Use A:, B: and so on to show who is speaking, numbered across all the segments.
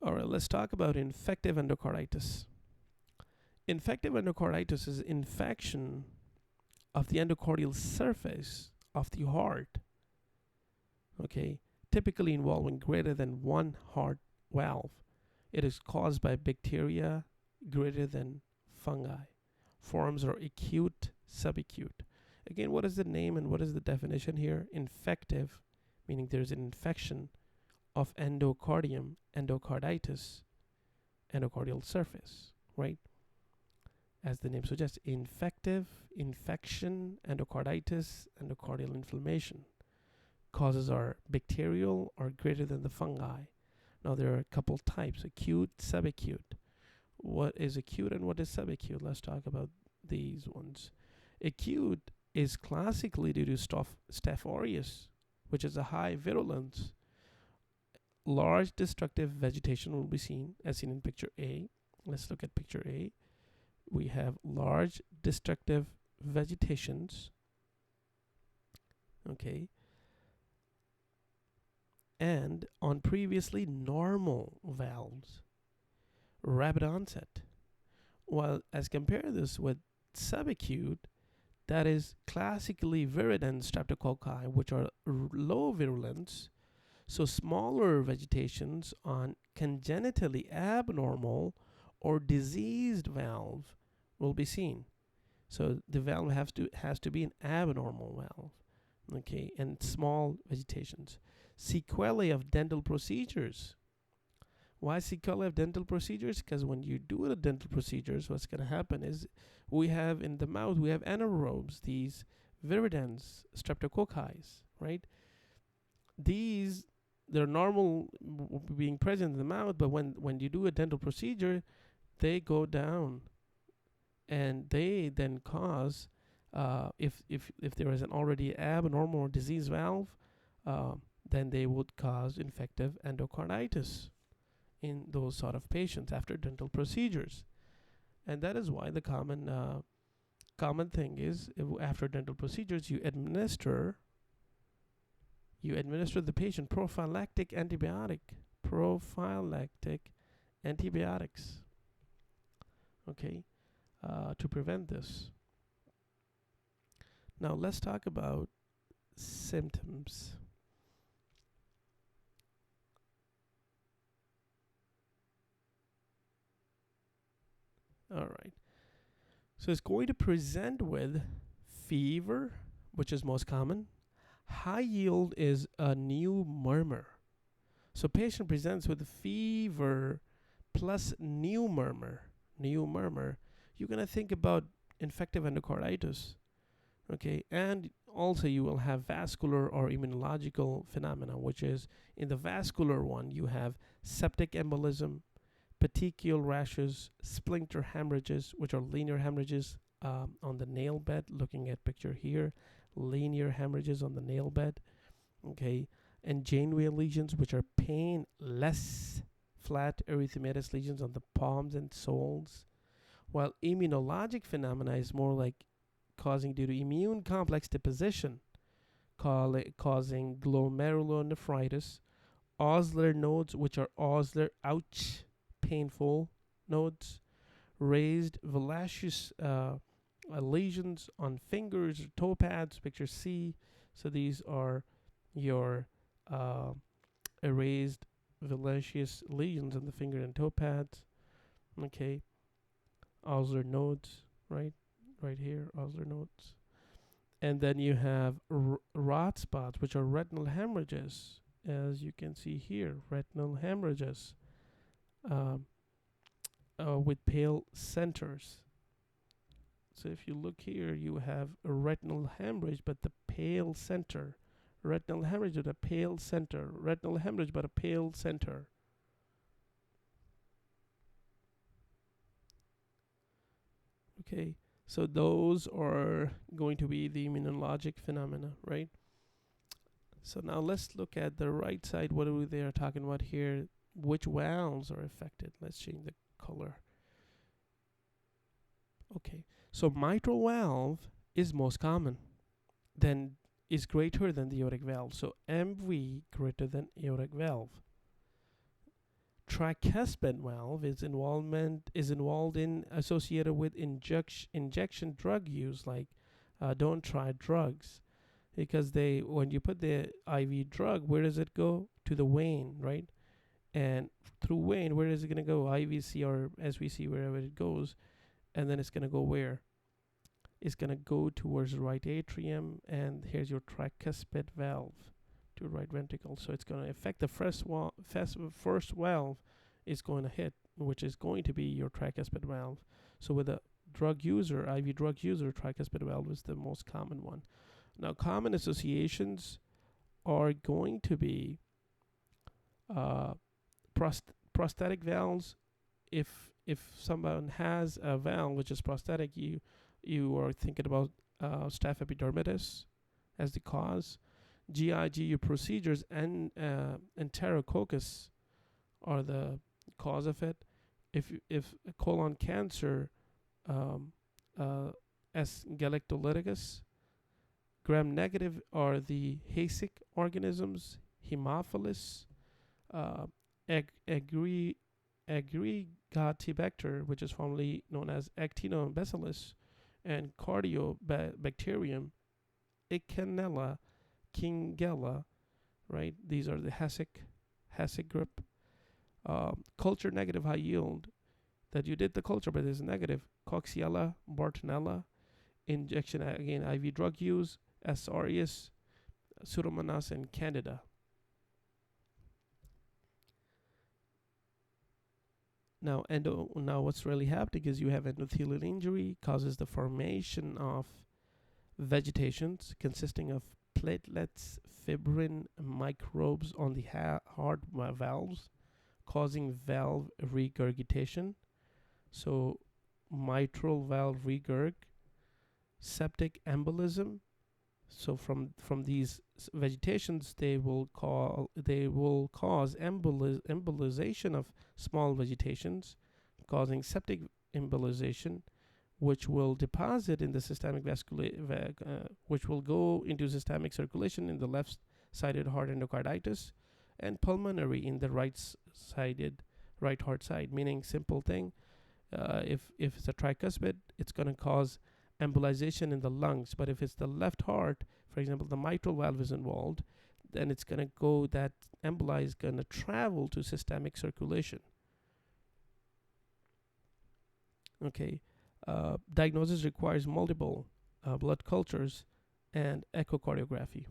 A: All right, let's talk about infective endocarditis. Infective endocarditis is infection of the endocardial surface of the heart, okay, typically involving greater than one heart valve. It is caused by bacteria greater than fungi. Forms are acute, subacute. Again, what is the name and what is the definition here? Infective, meaning there's an infection of endocardium, endocarditis, endocardial surface, right? As the name suggests, infective, infection, endocarditis, endocardial inflammation. Causes are bacterial or greater than the fungi. Now there are a couple types, acute, subacute. What is acute and what is subacute? Let's talk about these ones. Acute is classically due to Staph aureus, which is a high virulence. Large destructive vegetation will be seen, as seen in picture A. Let's look at picture A. We have large destructive vegetations, okay, and on previously normal valves, rapid onset. While as compare this with subacute, that is classically virulent streptococci, which are low virulence, so smaller vegetations on congenitally abnormal or diseased valve will be seen. So the valve has to be an abnormal valve, okay, and small vegetations. Sequelae of dental procedures. Why sequelae of dental procedures? Because when you do the dental procedures, what's going to happen is we have in the mouth, we have anaerobes, these viridans, streptococci, right? They're normal being present in the mouth, but when you do a dental procedure, they go down, and they then cause, if there is an already abnormal or disease valve, then they would cause infective endocarditis in those sort of patients after dental procedures. And that is why the common thing is, after dental procedures, you administer the patient prophylactic antibiotics, okay, to prevent this. Now let's talk about symptoms. All right. So it's going to present with fever, which is most common. High yield is a new murmur. So patient presents with fever plus new murmur. You're going to think about infective endocarditis. Okay, and also you will have vascular or immunological phenomena, which is in the vascular one, you have septic embolism, petechial rashes, sphincter hemorrhages, which are linear hemorrhages on the nail bed. Looking at picture here, linear hemorrhages on the nail bed. Okay, and Janeway lesions, which are painless flat erythematous lesions on the palms and soles. While immunologic phenomena is more like causing due to immune complex deposition, causing glomerulonephritis, Osler nodes, which are Osler, ouch, painful nodes, raised villous lesions on fingers or toe pads, picture C. So these are your erased villous lesions on the finger and toe pads. Okay, Osler nodes, right here, Osler nodes. And then you have rot spots, which are retinal hemorrhages, as you can see here, retinal hemorrhages with pale centers. So if you look here, you have a retinal hemorrhage, but the pale center. Retinal hemorrhage with a pale center. Retinal hemorrhage, but a pale center. Okay, so those are going to be the immunologic phenomena, right? So now let's look at the right side. What are they are talking about here? Which valves are affected? Let's change the color. Okay, so mitral valve is most common, then is greater than the aortic valve. So MV greater than aortic valve. tricuspid valve is involved in associated with injection drug use, like don't try drugs, because they when you put the IV drug, where does it go? To the vein, right? And through vein, where is it going to go? IVC or SVC, wherever it goes, and then it's going to go where? It's going to go towards the right atrium, and here's your tricuspid valve to right ventricle. So it's going to affect the first valve is going to hit, which is going to be your tricuspid valve. So with a drug user, IV drug user, tricuspid valve is the most common one. Now, common associations are going to be prosthetic valves. If someone has a valve which is prosthetic, you are thinking about staph epidermidis as the cause. GI/GU procedures and enterococcus are the cause of it. If colon cancer, S. galactolyticus. Gram-negative are the Haysick organisms, Haemophilus, Agrigotibacter, which is formerly known as Actinobacillus, and Cardiobacterium, Echinella, Kingella, right? These are the Hasek group. Culture negative high yield, that you did the culture but is negative. Coxiella, Bartonella. Injection, again, IV drug use. S. aureus, Pseudomonas, and Candida. Now what's really happening is you have endothelial injury, causes the formation of vegetations consisting of platelets, fibrin, microbes on the heart valves, causing valve regurgitation. So mitral valve regurg, septic embolism. So from these vegetations, they will cause embolization of small vegetations, causing septic embolization, which will deposit in the systemic which will go into systemic circulation in the left-sided heart endocarditis, and pulmonary in the right heart side. Meaning, simple thing, if it's a tricuspid, it's going to cause embolization in the lungs. But if it's the left heart, for example, the mitral valve is involved, then it's going to go, that emboli is going to travel to systemic circulation. Okay. Diagnosis requires multiple blood cultures and echocardiography.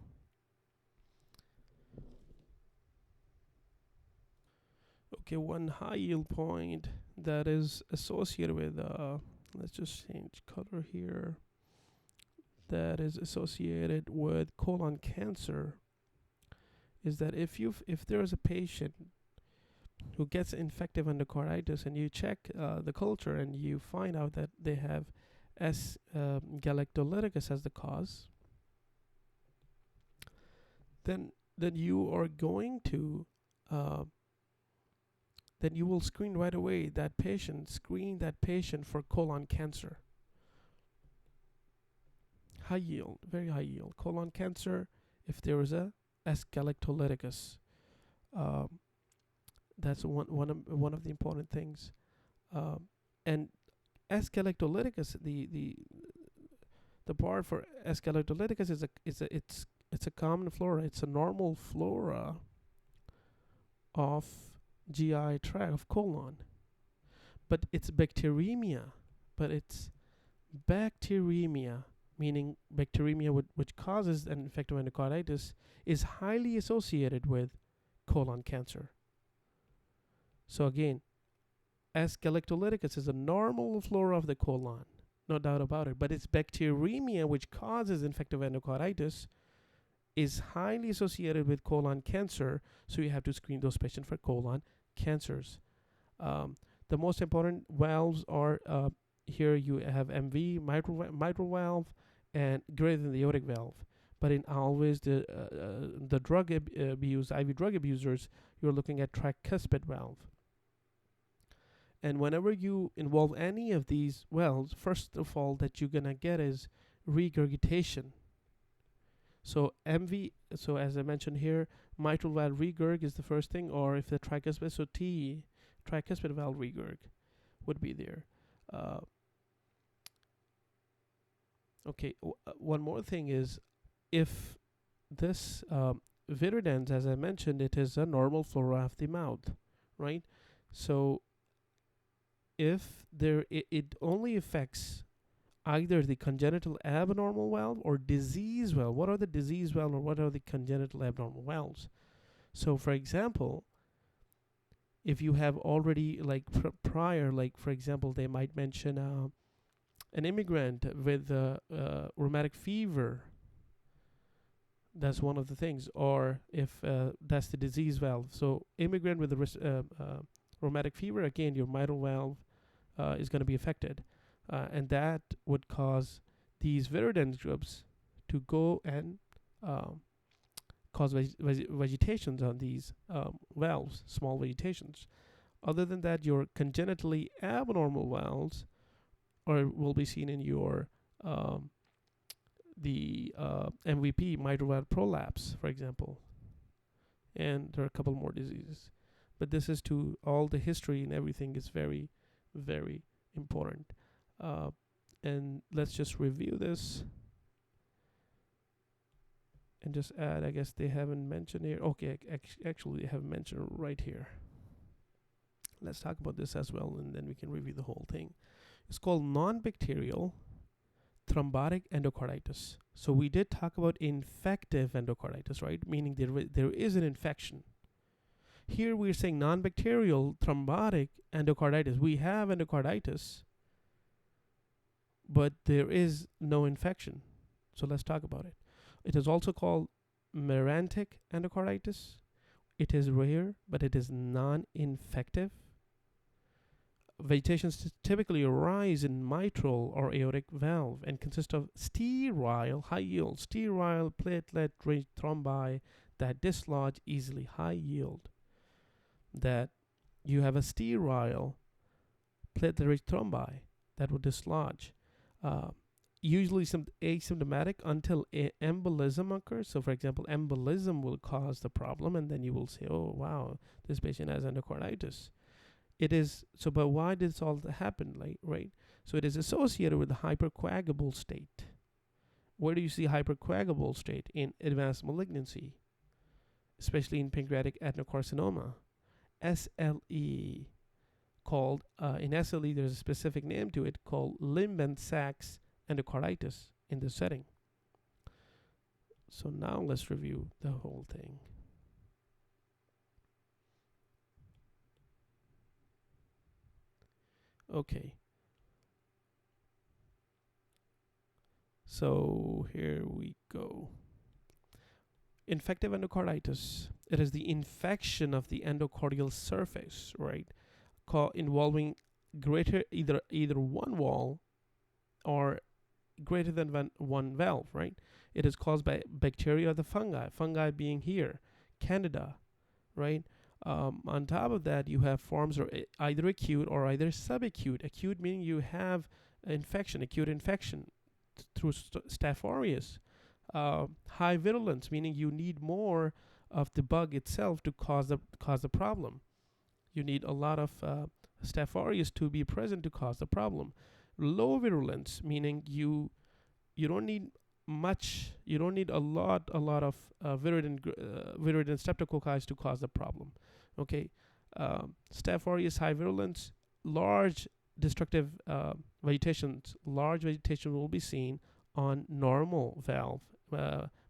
A: Okay, one high yield point that is associated with let's just change color here, that is associated with colon cancer is that if there is a patient who gets infective endocarditis and you check the culture and you find out that they have S. galactolyticus as the cause, then you are going to then you will screen right away that patient, for colon cancer. High yield, very high yield. Colon cancer, if there is a S. galactolyticus. That's one of the important things. And S. galactolyticus, the part for S. galactolyticus it's a common flora. It's a normal flora of GI tract of colon, but it's bacteremia. Meaning bacteremia which causes an infective endocarditis is highly associated with colon cancer. So again, S. galactolyticus is a normal flora of the colon, no doubt about it, but it's bacteremia which causes infective endocarditis is highly associated with colon cancer, so you have to screen those patients for colon cancers. The most important valves are here you have MV, mitral valve, and greater than the aortic valve. But in always the drug abuse, IV drug abusers, you're looking at tricuspid valve. And whenever you involve any of these valves, first of all that you're gonna get is regurgitation. So as I mentioned here, mitral valve regurg is the first thing, or if the tricuspid, so T, tricuspid valve regurg would be there. Okay, one more thing is, if this viridans, as I mentioned, it is a normal flora of the mouth, right? So if it only affects either the congenital abnormal valve or disease valve. What are the disease valve or what are the congenital abnormal valves? So for example, if you have already like prior, like for example, they might mention an immigrant with rheumatic fever. That's one of the things. Or if that's the disease valve. So immigrant with the rheumatic fever, again, your mitral valve is going to be affected. And that would cause these viridans groups to go and cause vegetations on these valves, small vegetations. Other than that, your congenitally abnormal valves will be seen in your MVP, mitral valve prolapse, for example. And there are a couple more diseases. But this is to all the history and everything is very, very important. And let's just review this. And just add, I guess they haven't mentioned here. Okay, actually they have mentioned right here. Let's talk about this as well, and then we can review the whole thing. It's called non-bacterial thrombotic endocarditis. So we did talk about infective endocarditis, right? Meaning there is an infection. Here we're saying non-bacterial thrombotic endocarditis. We have endocarditis, but there is no infection. So let's talk about it. It is also called merantic endocarditis. It is rare, but it is non-infective. Vegetations typically arise in mitral or aortic valve and consist of sterile, high-yield, sterile platelet-rich thrombi that dislodge easily. High-yield. That you have a sterile platelet-rich thrombi that will dislodge. Usually asymptomatic until embolism occurs. So for example, embolism will cause the problem, and then you will say, oh wow, this patient has endocarditis. It is so, but why did this all happen, like, right? So it is associated with the hypercoagulable state. Where do you see hypercoagulable state? In advanced malignancy, especially in pancreatic adenocarcinoma. SLE, called in SLE there's a specific name to it called limb and Sachs endocarditis in this setting. So now let's review the whole thing. Okay. So here we go. Infective endocarditis. It is the infection of the endocardial surface, right? Involving either one wall or greater than one valve, right? It is caused by bacteria or the fungi being here, Candida, right? On top of that, you have forms are either acute or either subacute. Acute meaning you have acute infection through Staph aureus. High virulence meaning you need more of the bug itself to cause the problem. You need a lot of Staph aureus to be present to cause the problem. Low virulence meaning you don't need much. You don't need a lot of virulent streptococci to cause the problem. Okay, Staph aureus, high virulence, large destructive vegetations. Large vegetation will be seen on normal valve.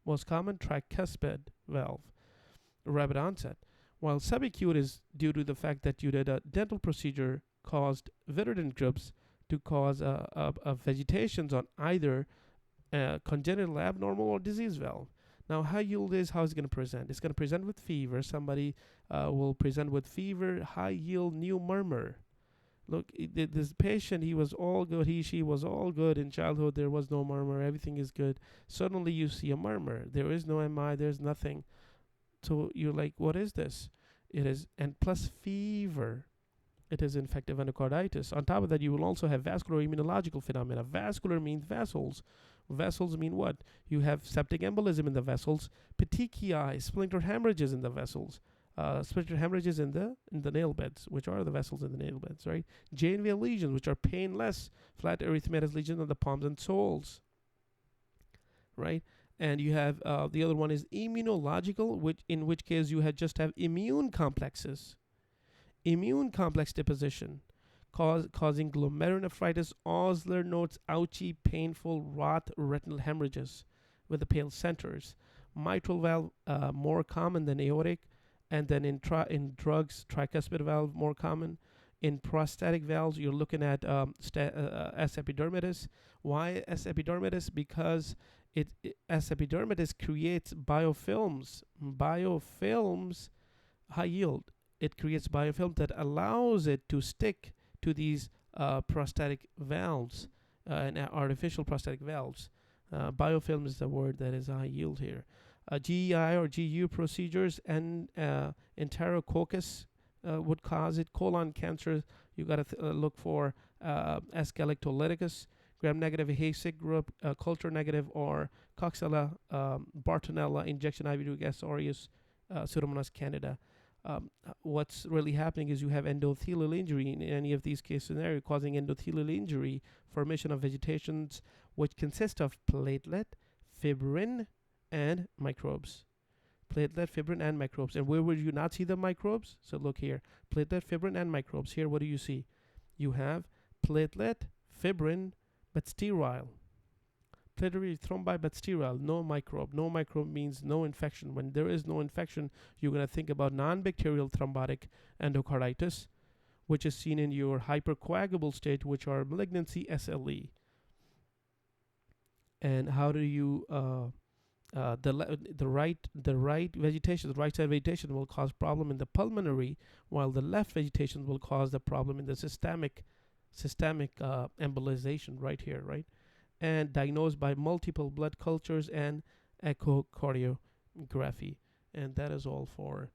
A: Most common tricuspid valve, rapid onset. While subacute is due to the fact that you did a dental procedure caused virulent groups to cause vegetations on either congenital abnormal or disease valve. Now, high yield is how it's going to present. It's going to present with fever. Somebody will present with fever, high yield, new murmur. Look, this patient, he was all good. She was all good in childhood. There was no murmur. Everything is good. Suddenly you see a murmur. There is no MI. There's nothing. So you're like, what is this? It is, and plus fever. It is infective endocarditis. On top of that, you will also have vascular immunological phenomena. Vascular means vessels. Vessels mean what? You have septic embolism in the vessels, petechiae, splinter hemorrhages in the vessels, splinter hemorrhages in the nail beds, which are the vessels in the nail beds, right? Jane vein lesions, which are painless, flat erythematous lesions on the palms and soles, right? And you have the other one is immunological, in which case you just have immune complexes, immune complex deposition, causing glomerulonephritis. Osler notes ouchy, painful, rot, retinal hemorrhages with the pale centers. Mitral valve more common than aortic, and then in drugs, tricuspid valve more common. In prostatic valves, you're looking at S. epidermidis. Why S. epidermidis? Because S. epidermidis creates biofilms. Biofilms, high yield. It creates biofilm that allows it to stick to these prostatic valves and artificial prostatic valves. Biofilm is the word that is high yield here. GEI or GU procedures and enterococcus would cause it. Colon cancer, you got to look for S. galactolyticus, gram-negative Hayes group, culture-negative, or Coxella, Bartonella, injection IV to S. aureus, Pseudomonas candida. What's really happening is you have endothelial injury in any of these case scenarios, causing endothelial injury, formation of vegetations, which consist of platelet, fibrin, and microbes. Platelet, fibrin, and microbes. And where would you not see the microbes? So look here. Platelet, fibrin, and microbes. Here, what do you see? You have platelet, fibrin, but sterile. Platelet thrombi, but sterile. No microbe. No microbe means no infection. When there is no infection, you're going to think about non-bacterial thrombotic endocarditis, which is seen in your hypercoagulable state, which are malignancy SLE. And how do you the right vegetation, the right side vegetation will cause problem in the pulmonary, while the left vegetation will cause the problem in the systemic embolization right here, right? And diagnosed by multiple blood cultures and echocardiography. And that is all for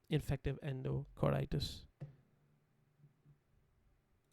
A: infective endocarditis.